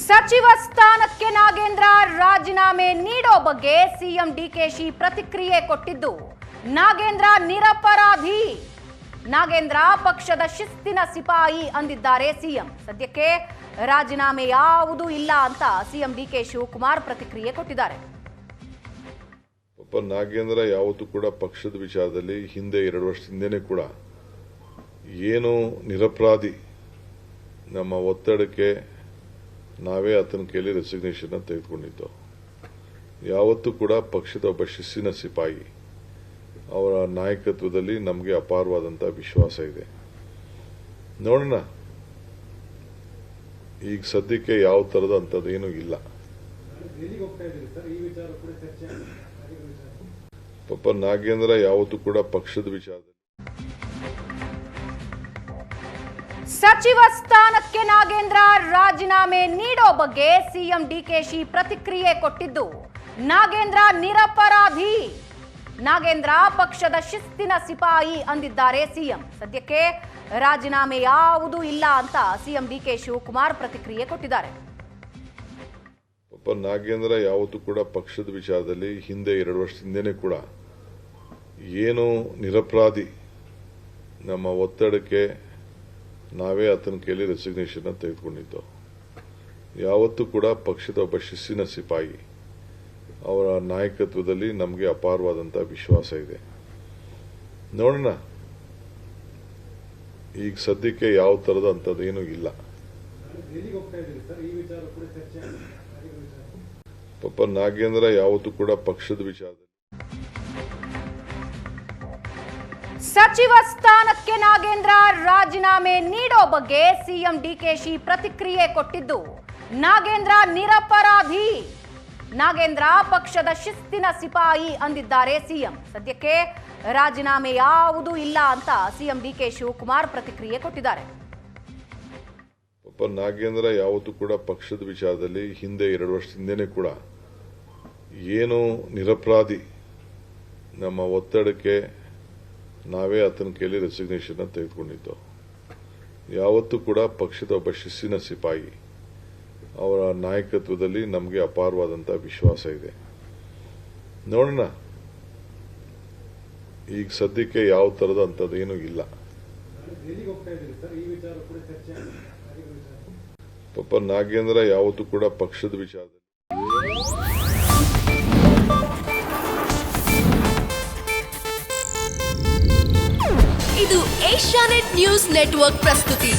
ಸಚಿವ ಸ್ಥಾನಕ್ಕೆ ನಾಗೇಂದ್ರ ರಾಜೀನಾಮೆ ನೀಡೋ ಬಗ್ಗೆ ಸಿಎಂ ಡಿಕೆಶಿ ಪ್ರತಿಕ್ರಿಯೆ ಕೊಟ್ಟಿದ್ದು, ನಾಗೇಂದ್ರ ನಿರಪರಾಧಿ, ನಾಗೇಂದ್ರ ಪಕ್ಷದ ಶಿಸ್ತಿನ ಸಿಪಾಯಿ ಅಂದಿದ್ದಾರೆ ಸಿಎಂ. ಸದ್ಯಕ್ಕೆ ರಾಜೀನಾಮೆ ಯಾವುದೂ ಇಲ್ಲ ಅಂತ ಸಿಎಂ ಡಿಕೆ ಶಿವಕುಮಾರ್ ಪ್ರತಿಕ್ರಿಯೆ ಕೊಟ್ಟಿದ್ದಾರೆ. ನಾಗೇಂದ್ರ ಯಾವತ್ತೂ ಕೂಡ ಪಕ್ಷದ ವಿಚಾರದಲ್ಲಿ ಹಿಂದೆ 2 ವರ್ಷ ಹಿಂದೆನೇ ಕೂಡ ಏನು ನಿರಪರಾಧಿ, ನಮ್ಮ ಒತ್ತಡಕ್ಕೆ ನಾವೇ ಆತನ ಕೈಲಿ ರೆಸಿಗ್ನೇಷನ್ ತೆಗೆದುಕೊಂಡಿದ್ದು. ಯಾವತ್ತೂ ಕೂಡ ಪಕ್ಷದ ಒಬ್ಬ ಶಿಸ್ತಿನ ಸಿಪಾಯಿ, ಅವರ ನಾಯಕತ್ವದಲ್ಲಿ ನಮಗೆ ಅಪಾರವಾದಂತಹ ವಿಶ್ವಾಸ ಇದೆ. ನೋಡೋಣ, ಈಗ ಸದ್ಯಕ್ಕೆ ಯಾವ ತರದ ಅಂತದೇನೂ ಇಲ್ಲ. ಪಾಪ ನಾಗೇಂದ್ರ ಯಾವತ್ತೂ ಕೂಡ ಪಕ್ಷದ ವಿಚಾರದಲ್ಲಿ ಸಚಿವ ಸ್ಥಾನಕ್ಕೆ ನಾಗೇಂದ್ರ ರಾಜೀನಾಮೆ ನೀಡೋ ಬಗ್ಗೆ ಸಿಎಂ ಡಿಕೆಶಿ ಪ್ರತಿಕ್ರಿಯೆ ಕೊಟ್ಟಿದ್ದು, ನಾಗೇಂದ್ರ ನಿರಪರಾಧಿ, ನಾಗೇಂದ್ರ ಪಕ್ಷದ ಶಿಸ್ತಿನ ಸಿಪಾಯಿ ಅಂದಿದ್ದಾರೆ ಸಿಎಂ. ಸದ್ಯಕ್ಕೆ ರಾಜೀನಾಮೆ ಯಾವುದೂ ಇಲ್ಲ ಅಂತ ಸಿಎಂ ಡಿಕೆ ಶಿವಕುಮಾರ್ ಪ್ರತಿಕ್ರಿಯೆ ಕೊಟ್ಟಿದ್ದಾರೆ. ಪಾಪ ನಾಗೇಂದ್ರ ಯಾವತ್ತೂ ಕೂಡ ಪಕ್ಷದ ವಿಚಾರದಲ್ಲಿ ಹಿಂದೆ 2 ವರ್ಷ ಹಿಂದೆನೇ ಕೂಡ ಏನು ನಿರಪರಾಧಿ, ನಮ್ಮ ಒತ್ತಡಕ್ಕೆ ನಾವೇ ಆತನ ಕೈಲಿ ರೆಸಿಗ್ನೇಷನ್ ತೆಗೆದುಕೊಂಡಿದ್ದು. ಯಾವತ್ತೂ ಕೂಡ ಪಕ್ಷದ ಒಬ್ಬ ಶಿಸ್ತಿನ ಸಿಪಾಯಿ, ಅವರ ನಾಯಕತ್ವದಲ್ಲಿ ನಮಗೆ ಅಪಾರವಾದಂತಹ ವಿಶ್ವಾಸ ಇದೆ. ನೋಡೋಣ, ಈಗ ಸದ್ಯಕ್ಕೆ ಯಾವ ತರದ ಅಂತದೇನೂ ಇಲ್ಲ. ಪಾಪ ನಾಗೇಂದ್ರ ಯಾವತ್ತೂ ಕೂಡ ಪಕ್ಷದ ವಿಚಾರದಲ್ಲಿ ಸಚಿವ ಸ್ಥಾನಕ್ಕೆ ನಾಗೇಂದ್ರ ರಾಜೀನಾಮೆ ನೀಡೋ ಬಗ್ಗೆ ಸಿಎಂ ಡಿಕೆಶಿ ಪ್ರತಿಕ್ರಿಯೆ ಕೊಟ್ಟಿದ್ದು, ನಾಗೇಂದ್ರ ನಿರಪರಾಧಿ, ನಾಗೇಂದ್ರ ಪಕ್ಷದ ಶಿಸ್ತಿನ ಸಿಪಾಯಿ ಅಂದಿದ್ದಾರೆ ಸಿಎಂ. ಸದ್ಯಕ್ಕೆ ರಾಜೀನಾಮೆ ಯಾವುದೂ ಇಲ್ಲ ಅಂತ ಸಿಎಂ ಡಿಕೆ ಶಿವಕುಮಾರ್ ಪ್ರತಿಕ್ರಿಯೆ ಕೊಟ್ಟಿದ್ದಾರೆ. ಪಾಪ ನಾಗೇಂದ್ರ ಯಾವತ್ತೂ ಕೂಡ ಪಕ್ಷದ ವಿಚಾರದಲ್ಲಿ ಹಿಂದೆ 2 ವರ್ಷ ಹಿಂದೆನೇ ಕೂಡ ಏನು ನಿರಪರಾಧಿ, ನಮ್ಮ ಒತ್ತಡಕ್ಕೆ ನಾವೇ ಆತನ ಕೈಲಿ ರೆಸಿಗ್ನೇಷನ್ ತೆಗೆದುಕೊಂಡಿದ್ದು. ಯಾವತ್ತೂ ಕೂಡ ಪಕ್ಷದ ಒಬ್ಬ ಶಿಸ್ತಿನ ಸಿಪಾಯಿ, ಅವರ ನಾಯಕತ್ವದಲ್ಲಿ ನಮಗೆ ಅಪಾರವಾದಂತಹ ವಿಶ್ವಾಸ ಇದೆ. ನೋಡೋಣ, ಈಗ ಸದ್ಯಕ್ಕೆ ಯಾವ ತರದ ಅಂತದೇನೂ ಇಲ್ಲ. ಪಾಪ ನಾಗೇಂದ್ರ ಯಾವತ್ತೂ ಕೂಡ ಪಕ್ಷದ ವಿಚಾರದಲ್ಲಿ ಇದು ಏಷ್ಯಾನೆಟ್ ನ್ಯೂಸ್ ನೆಟ್ವರ್ಕ್ ಪ್ರಸ್ತುತಿ.